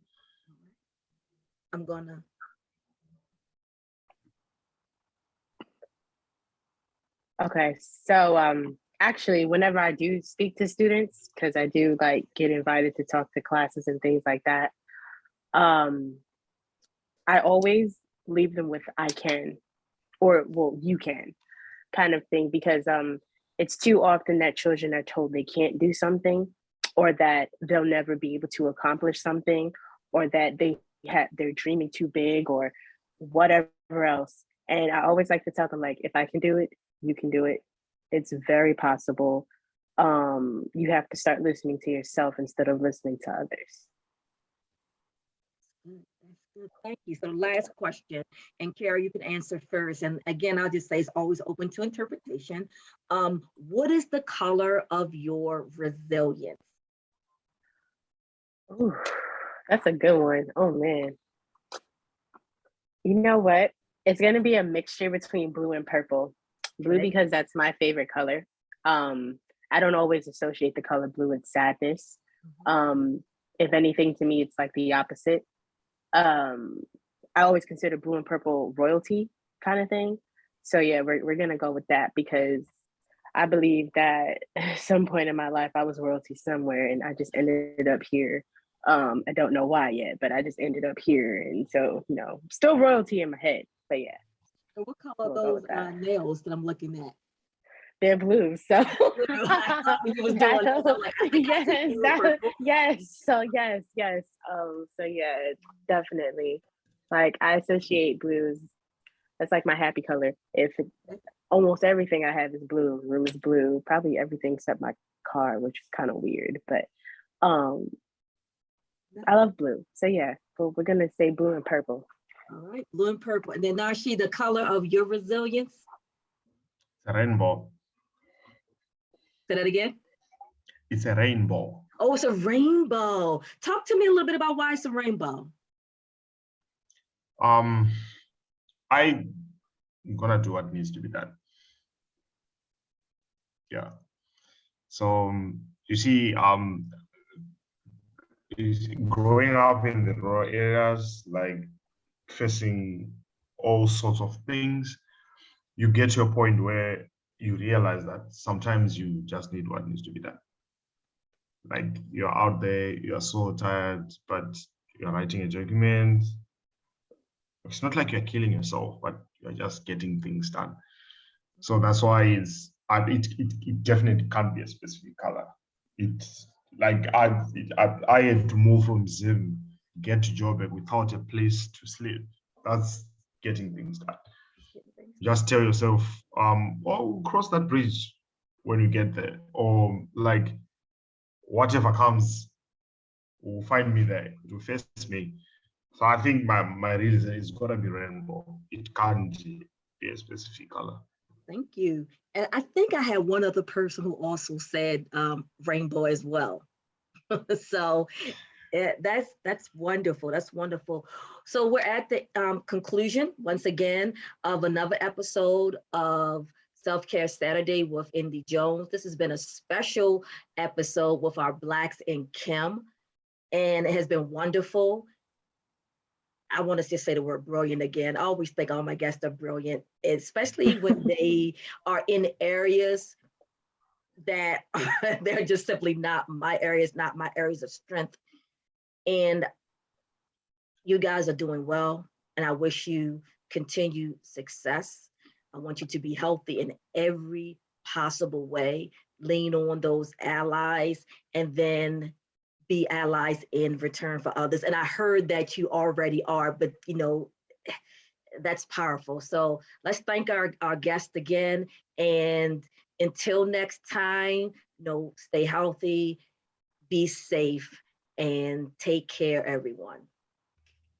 I'm gonna. Okay, so actually, whenever I do speak to students, because I do like get invited to talk to classes and things like that, I always leave them with "I can," or well, "you can," kind of thing, because it's too often that children are told they can't do something, or that they'll never be able to accomplish something, or that they're dreaming too big, or whatever else. And I always like to tell them, like, if I can do it, you can do it. It's very possible. You have to start listening to yourself instead of listening to others. That's good. Thank you. So last question, and Kiara, you can answer first. And again, I'll just say it's always open to interpretation. What is the color of your resilience? Ooh, that's a good one. Oh man. You know what? It's gonna be a mixture between blue and purple. Blue Okay. because that's my favorite color. I don't always associate the color blue with sadness. Mhm. If anything, to me, it's like the opposite. I always consider blue and purple royalty kind of thing. So yeah, we're gonna go with that because I believe that at some point in my life I was royalty somewhere and I just ended up here. I don't know why yet, but I just ended up here, and so still royalty in my head. But yeah, So what color we'll are go those with that. nails that I'm looking at? They're blue, so I thought you was doing this. I'm like, I think I see blue and purple. yes. So yes. So yeah, definitely. Like I associate blues. That's like my happy color. Almost everything I have is blue. Room is blue. Probably everything except my car, which is kind of weird. But I love blue. So yeah, we're gonna say blue and purple. All right, blue and purple. And then Nashi, the color of your resilience. It's a rainbow. Say that again. It's a rainbow. Oh, it's a rainbow. Talk to me a little bit about why it's a rainbow. I'm gonna do what needs to be done. Yeah. So you see, growing up in the rural areas, like facing all sorts of things, you get to a point where you realize that sometimes you just need what needs to be done. Like you're out there, you're so tired, but you're writing a document. It's not like you're killing yourself, but you're just getting things done. So that's why it definitely can't be a specific color. It's like I had to move from Zim, get to Joburg without a place to sleep. That's getting things done. Just tell yourself, we'll cross that bridge when you get there, or like whatever comes will find me there, it will face me. So I think my reason is gonna be rainbow. It can't be a specific color. Thank you. And I think I had one other person who also said rainbow as well. So that's wonderful. That's wonderful. So we're at the conclusion once again of another episode of Self-Care Saturday with Indy Jones. This has been a special episode with our Blacks in Chem, and it has been wonderful. I want to just say the word brilliant again. I always think all my guests are brilliant, especially when they are in areas that they're just simply not my areas of strength. And you guys are doing well, and I wish you continued success. I want you to be healthy in every possible way. Lean on those allies, and then be allies in return for others. And I heard that you already are, but that's powerful. So let's thank our guest again. And until next time, stay healthy, be safe, and take care, everyone.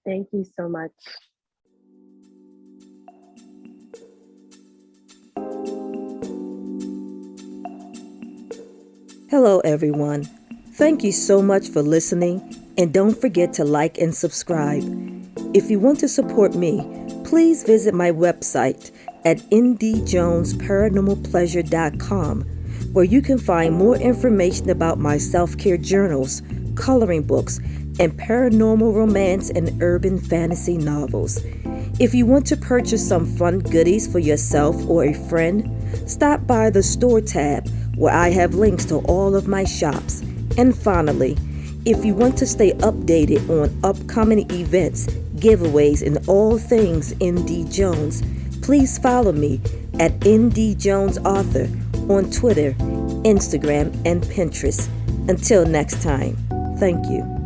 Thank you so much. Hello, everyone. Thank you so much for listening, and don't forget to like and subscribe. If you want to support me, please visit my website at indyjonesparanormalpleasure.com, where you can find more information about my self-care journals, coloring books, and paranormal romance and urban fantasy novels. If you want to purchase some fun goodies for yourself or a friend, stop by the store tab where I have links to all of my shops. And finally, if you want to stay updated on upcoming events, giveaways, and all things Indy Jones, please follow me at Indy Jones Author on Twitter, Instagram, and Pinterest. Until next time, thank you.